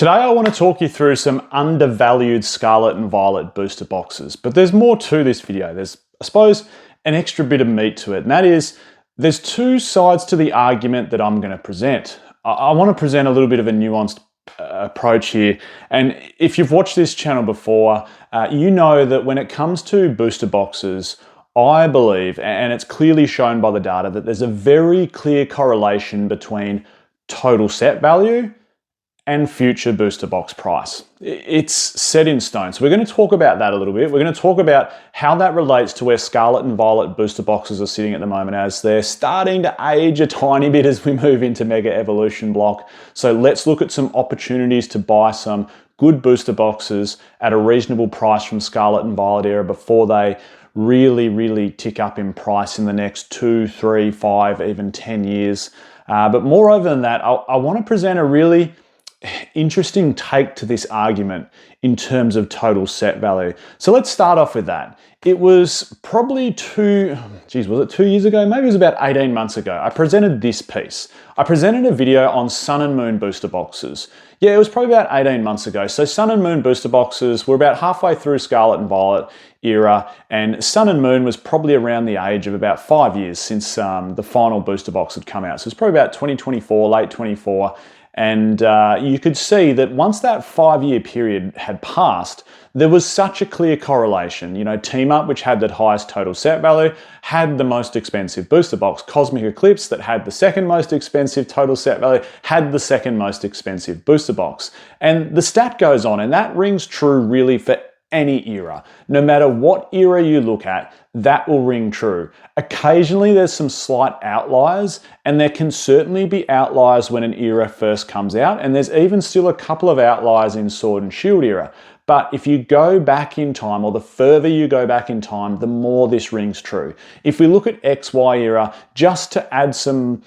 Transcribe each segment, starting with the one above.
Today I want to talk you through some undervalued Scarlet and Violet booster boxes, but there's more to this video. There's, I suppose, an extra bit of meat to it, and that is, there's two sides to the argument that I'm going to present. I want to present a little bit of a nuanced approach here, and if you've watched this channel before, you know that when it comes to booster boxes, I believe, and it's clearly shown by the data, that there's a very clear correlation between total set value and future booster box price. It's set in stone. So we're going to talk about that a little bit. We're going to talk about how that relates to where Scarlet and Violet booster boxes are sitting at the moment, as they're starting to age a tiny bit as we move into Mega Evolution block. So let's look at some opportunities to buy some good booster boxes at a reasonable price from Scarlet and Violet era before they really tick up in price in the next 2, 3, 5, even 10 years. But moreover than that, I want to present a really interesting take to this argument in terms of total set value. So let's start off with that. It was probably was it 2 years ago? Maybe it was about 18 months ago. I presented this piece. I presented a video on Sun and Moon booster boxes. Yeah, it was probably about 18 months ago. So Sun and Moon booster boxes were about halfway through Scarlet and Violet era, and Sun and Moon was probably around the age of about 5 years since the final booster box had come out. So it's probably about 2024, late 24. And you could see that once that 5-year period had passed, there was such a clear correlation. You know, Team Up, which had the highest total set value, had the most expensive booster box. Cosmic Eclipse, that had the second most expensive total set value, had the second most expensive booster box. And the stat goes on, and that rings true really for any era. No matter what era you look at, that will ring true. Occasionally there's some slight outliers, and there can certainly be outliers when an era first comes out, and there's even still a couple of outliers in Sword and Shield era. But if you go back in time, or the further you go back in time, the more this rings true. If we look at XY era, just to add some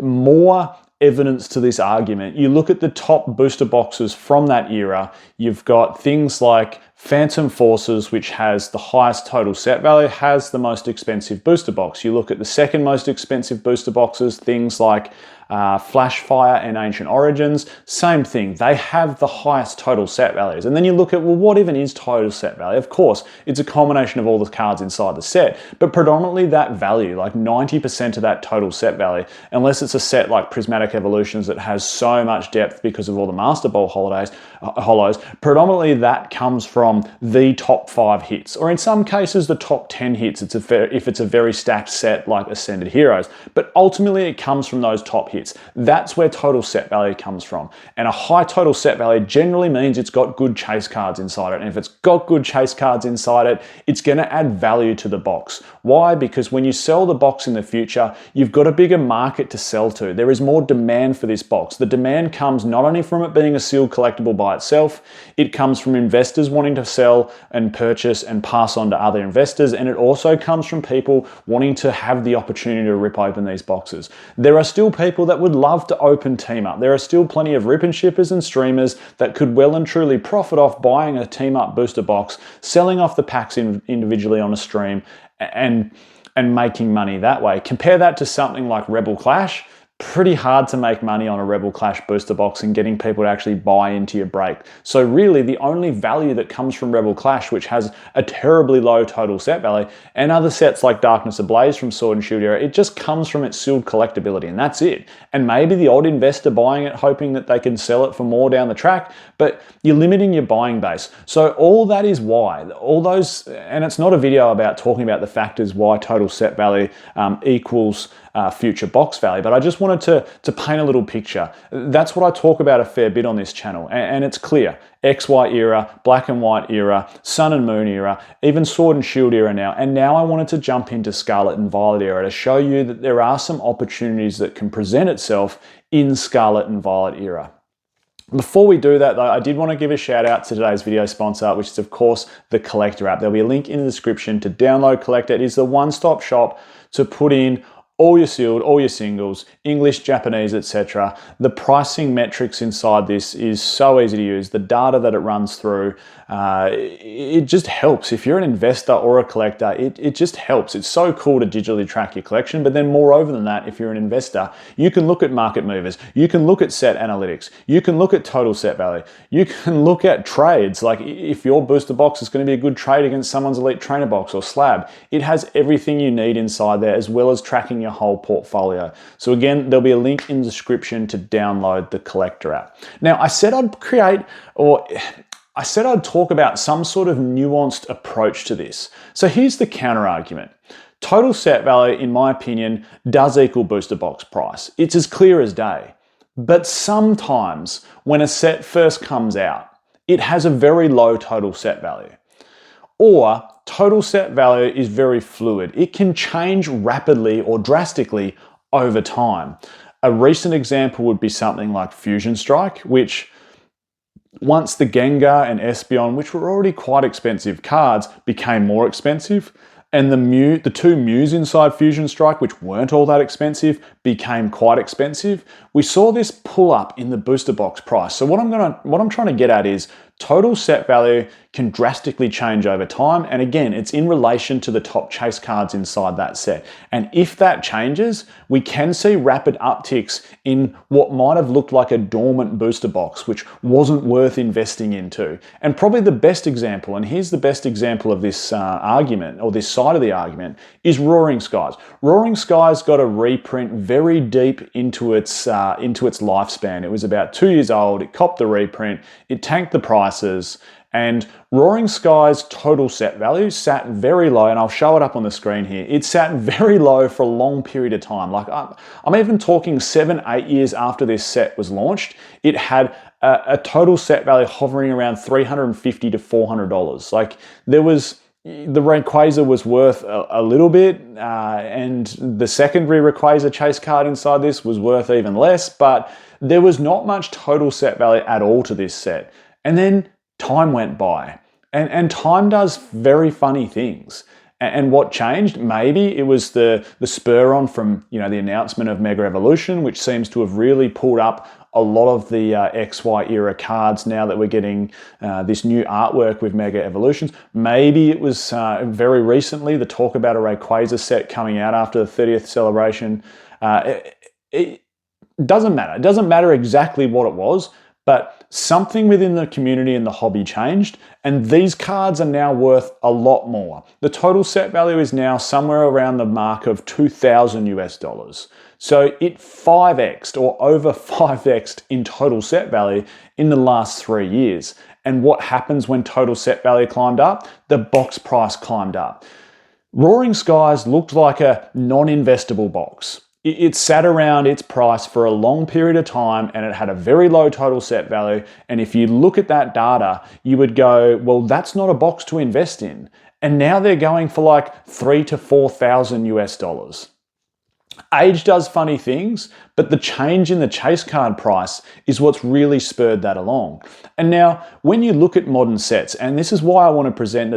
more evidence to this argument, you look at the top booster boxes from that era, you've got things like Phantom Forces, which has the highest total set value, has the most expensive booster box. You look at the second most expensive booster boxes, things like Flashfire and Ancient Origins, same thing. They have the highest total set values. And then you look at, well, what even is total set value? Of course, it's a combination of all the cards inside the set, but predominantly that value, like 90% of that total set value, unless it's a set like Prismatic Evolutions that has so much depth because of all the Master Ball hollows, predominantly that comes from the top 5 hits, or in some cases the top 10 hits if it's a very stacked set like Ascended Heroes. But ultimately it comes from those top hits. That's where total set value comes from. And a high total set value generally means it's got good chase cards inside it. And if it's got good chase cards inside it, it's going to add value to the box. Why? Because when you sell the box in the future, you've got a bigger market to sell to. There is more demand for this box. The demand comes not only from it being a sealed collectible by itself, it comes from investors wanting to sell and purchase and pass on to other investors, and it also comes from people wanting to have the opportunity to rip open these boxes. There are still people that would love to open Team Up. There are still plenty of rip and shippers and streamers that could well and truly profit off buying a Team Up booster box, selling off the packs individually on a stream, and making money that way. Compare that to something like Rebel Clash. Pretty hard to make money on a Rebel Clash booster box and getting people to actually buy into your break. So really the only value that comes from Rebel Clash, which has a terribly low total set value, and other sets like Darkness Ablaze from Sword and Shield era, it just comes from its sealed collectability, and that's it. And maybe the odd investor buying it hoping that they can sell it for more down the track, but you're limiting your buying base. So all that is why, all those, and it's not a video about talking about the factors why total set value equals future box value, but I just wanted to paint a little picture. That's what I talk about a fair bit on this channel, and it's clear. XY era, Black and White era, Sun and Moon era, even Sword and Shield era now, and now I wanted to jump into Scarlet and Violet era to show you that there are some opportunities that can present itself in Scarlet and Violet era. Before we do that though, I did want to give a shout out to today's video sponsor, which is of course the Collector app. There'll be a link in the description to download Collector. It is the one-stop shop to put in all your sealed, all your singles, English, Japanese, etc. The pricing metrics inside this is so easy to use. The data that it runs through, it just helps. If you're an investor or a collector, it just helps. It's so cool to digitally track your collection. But then moreover than that, if you're an investor, you can look at market movers, you can look at set analytics, you can look at total set value, you can look at trades. Like if your booster box is going to be a good trade against someone's elite trainer box or slab, it has everything you need inside there, as well as tracking your whole portfolio. So again, there'll be a link in the description to download the Collector app. Now, I said I'd talk about some sort of nuanced approach to this. So here's the counter argument. Total set value, in my opinion, does equal booster box price. It's as clear as day. But sometimes when a set first comes out, it has a very low total set value. Or total set value is very fluid. It can change rapidly or drastically over time. A recent example would be something like Fusion Strike, which once the Gengar and Espeon, which were already quite expensive cards, became more expensive, and the two Mews inside Fusion Strike, which weren't all that expensive, became quite expensive, we saw this pull up in the booster box price. So what I'm trying to get at is total set value can drastically change over time. And again, it's in relation to the top chase cards inside that set. And if that changes, we can see rapid upticks in what might have looked like a dormant booster box, which wasn't worth investing into. And probably the best example, and here's the best example of this argument, or this side of the argument, is Roaring Skies. Roaring Skies got a reprint very deep into its lifespan. It was about 2 years old. It copped the reprint. It tanked the prices. And Roaring Skies total set value sat very low, and I'll show it up on the screen here. It sat very low for a long period of time. Like I'm even talking 7-8 years after this set was launched. It had a total set value hovering around $350 to $400. Like the Rayquaza was worth a little bit, and the secondary Rayquaza chase card inside this was worth even less, but there was not much total set value at all to this set. And then time went by, and time does very funny things. And what changed? Maybe it was the spur on from the announcement of Mega Evolution, which seems to have really pulled up a lot of the XY era cards now that we're getting this new artwork with Mega Evolutions. Maybe it was very recently the talk about a Rayquaza set coming out after the 30th celebration. It doesn't matter. It doesn't matter exactly what it was, but something within the community and the hobby changed, and these cards are now worth a lot more. The total set value is now somewhere around the mark of $2,000 US. So it 5x'd or over 5x'd in total set value in the last 3 years. And what happens when total set value climbed up? The box price climbed up. Roaring Skies looked like a non-investable box. It sat around its price for a long period of time, and it had a very low total set value. And if you look at that data, you would go, well, that's not a box to invest in. And now they're going for like $3,000 to $4,000 US. Age does funny things, but the change in the chase card price is what's really spurred that along. And now, when you look at modern sets, and this is why I want to present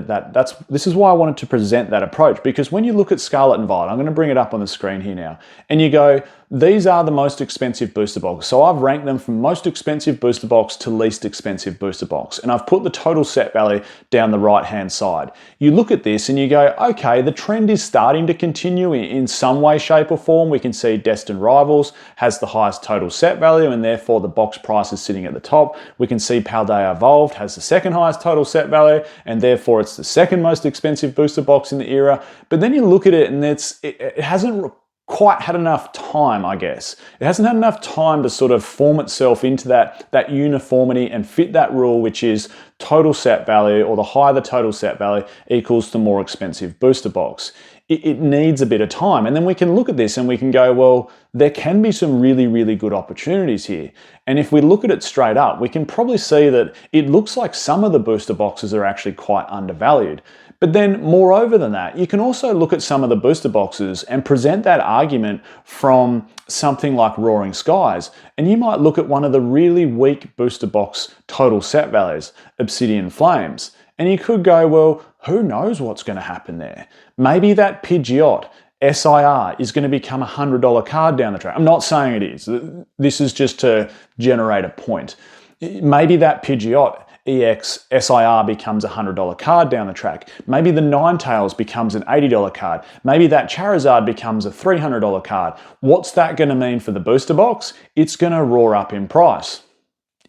this is why I wanted to present that approach, because when you look at Scarlet and Violet, I'm going to bring it up on the screen here now, and you go, these are the most expensive booster boxes. So I've ranked them from most expensive booster box to least expensive booster box, and I've put the total set value down the right-hand side. You look at this and you go, okay, the trend is starting to continue in some way, shape, or form. We can see Destined Rivals has the highest total set value, and therefore the box price is sitting at the top. We can see Paldea Evolved has the second highest total set value, and therefore it's the second most expensive booster box in the era. But then you look at it and it hasn't quite had enough time, I guess. It hasn't had enough time to sort of form itself into that uniformity and fit that rule, which is total set value, or the higher the total set value equals the more expensive booster box. It needs a bit of time. And then we can look at this and we can go, well, there can be some really, really good opportunities here. And if we look at it straight up, we can probably see that it looks like some of the booster boxes are actually quite undervalued. But then moreover than that, you can also look at some of the booster boxes and present that argument from something like Roaring Skies. And you might look at one of the really weak booster box total set values, Obsidian Flames. And you could go, well, who knows what's going to happen there? Maybe that Pidgeot SIR is going to become a $100 card down the track. I'm not saying it is. This is just to generate a point. Maybe that Pidgeot EX SIR becomes a $100 card down the track. Maybe the Ninetales becomes an $80 card. Maybe that Charizard becomes a $300 card. What's that going to mean for the booster box? It's going to roar up in price.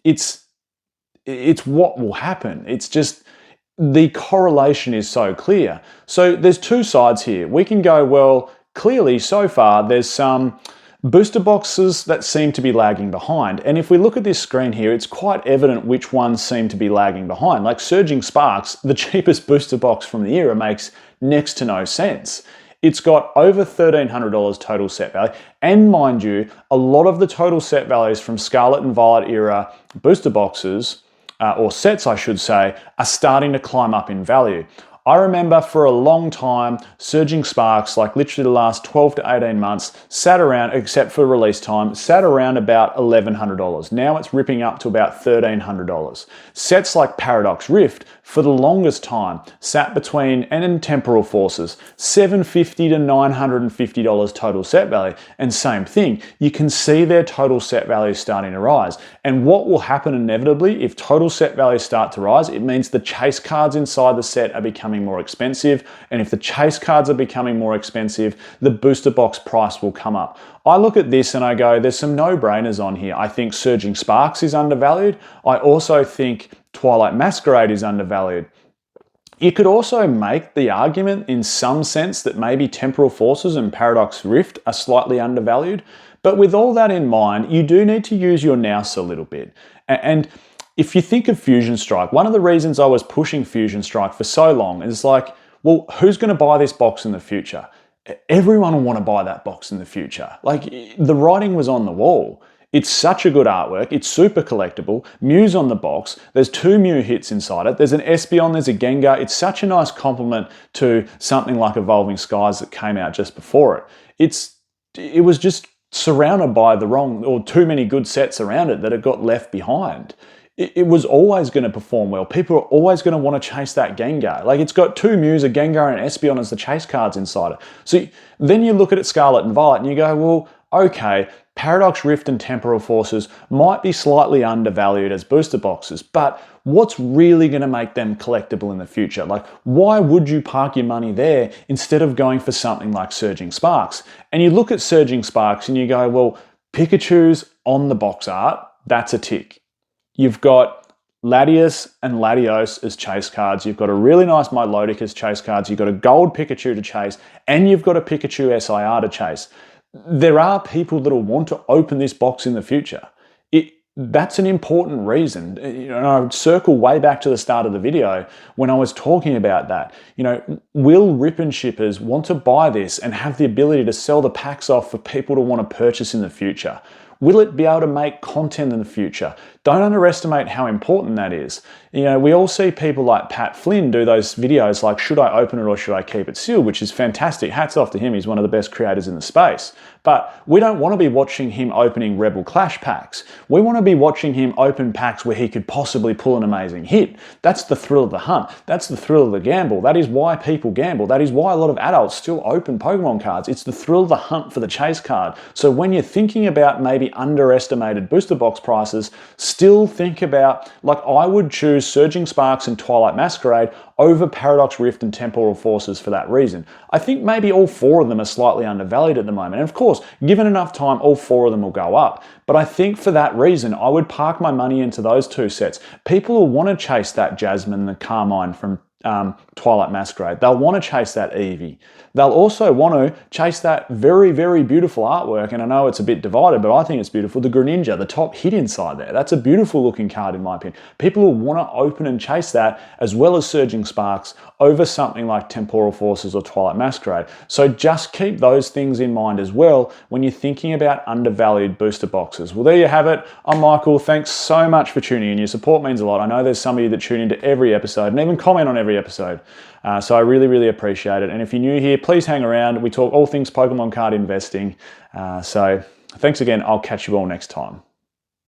It's what will happen. It's just the correlation is so clear. So there's two sides here. We can go, well, clearly so far there's some booster boxes that seem to be lagging behind. And if we look at this screen here, it's quite evident which ones seem to be lagging behind. Like Surging Sparks, the cheapest booster box from the era, makes next to no sense. It's got over $1,300 total set value. And mind you, a lot of the total set values from Scarlet and Violet era booster boxes, or sets I should say, are starting to climb up in value. I remember for a long time, Surging Sparks, like literally the last 12 to 18 months, sat around, except for release time, sat around about $1,100. Now it's ripping up to about $1,300. Sets like Paradox Rift, for the longest time, sat between, and in Temporal Forces, $750 to $950 total set value. And same thing, you can see their total set value starting to rise. And what will happen inevitably if total set values start to rise? It means the chase cards inside the set are becoming more expensive, and if the chase cards are becoming more expensive, the booster box price will come up. I look at this and I go, there's some no-brainers on here. I think Surging Sparks is undervalued. I also think Twilight Masquerade is undervalued. You could also make the argument in some sense that maybe Temporal Forces and Paradox Rift are slightly undervalued, but with all that in mind, you do need to use your nous a little bit. And if you think of Fusion Strike, one of the reasons I was pushing Fusion Strike for so long is like, well, who's going to buy this box in the future? Everyone will want to buy that box in the future. Like, the writing was on the wall. It's such a good artwork. It's super collectible. Mew's on the box. There's 2 Mew hits inside it. There's an Espeon, there's a Gengar. It's such a nice compliment to something like Evolving Skies that came out just before it. It was just surrounded by the wrong, or too many good sets around it that it got left behind. It was always going to perform well. People are always going to want to chase that Gengar. Like, it's got 2 Mews, a Gengar and an Espeon as the chase cards inside it. So then you look at it Scarlet and Violet and you go, well, okay, Paradox Rift and Temporal Forces might be slightly undervalued as booster boxes, but what's really going to make them collectible in the future? Like, why would you park your money there instead of going for something like Surging Sparks? And you look at Surging Sparks and you go, well, Pikachu's on the box art, that's a tick. You've got Latios and Latios as chase cards. You've got a really nice Milotic as chase cards. You've got a gold Pikachu to chase, and you've got a Pikachu SIR to chase. There are people that will want to open this box in the future. That's an important reason. You know, and I would circle way back to the start of the video when I was talking about that. You know, will rip and shippers want to buy this and have the ability to sell the packs off for people to want to purchase in the future? Will it be able to make content in the future? Don't underestimate how important that is. You know, we all see people like Pat Flynn do those videos like, should I open it or should I keep it sealed, which is fantastic. Hats off to him. He's one of the best creators in the space. But we don't want to be watching him opening Rebel Clash packs. We want to be watching him open packs where he could possibly pull an amazing hit. That's the thrill of the hunt. That's the thrill of the gamble. That is why people gamble. That is why a lot of adults still open Pokemon cards. It's the thrill of the hunt for the chase card. So when you're thinking about maybe underestimated booster box prices, still think about, like, I would choose Surging Sparks and Twilight Masquerade over Paradox Rift and Temporal Forces for that reason. I think maybe all 4 of them are slightly undervalued at the moment. And of course, given enough time, all 4 of them will go up. But I think for that reason, I would park my money into those 2 sets. People will want to chase that Jasmine, the Carmine from Twilight Masquerade. They'll want to chase that Eevee. They'll also want to chase that very, very beautiful artwork, and I know it's a bit divided, but I think it's beautiful, the Greninja, the top hit inside there. That's a beautiful looking card in my opinion. People will want to open and chase that, as well as Surging Sparks, over something like Temporal Forces or Twilight Masquerade. So just keep those things in mind as well when you're thinking about undervalued booster boxes. Well, there you have it. I'm Michael. Thanks so much for tuning in. Your support means a lot. I know there's some of you that tune into every episode and even comment on every episode. So I really, really appreciate it. And if you're new here, please hang around. We talk all things Pokemon card investing. So thanks again. I'll catch you all next time.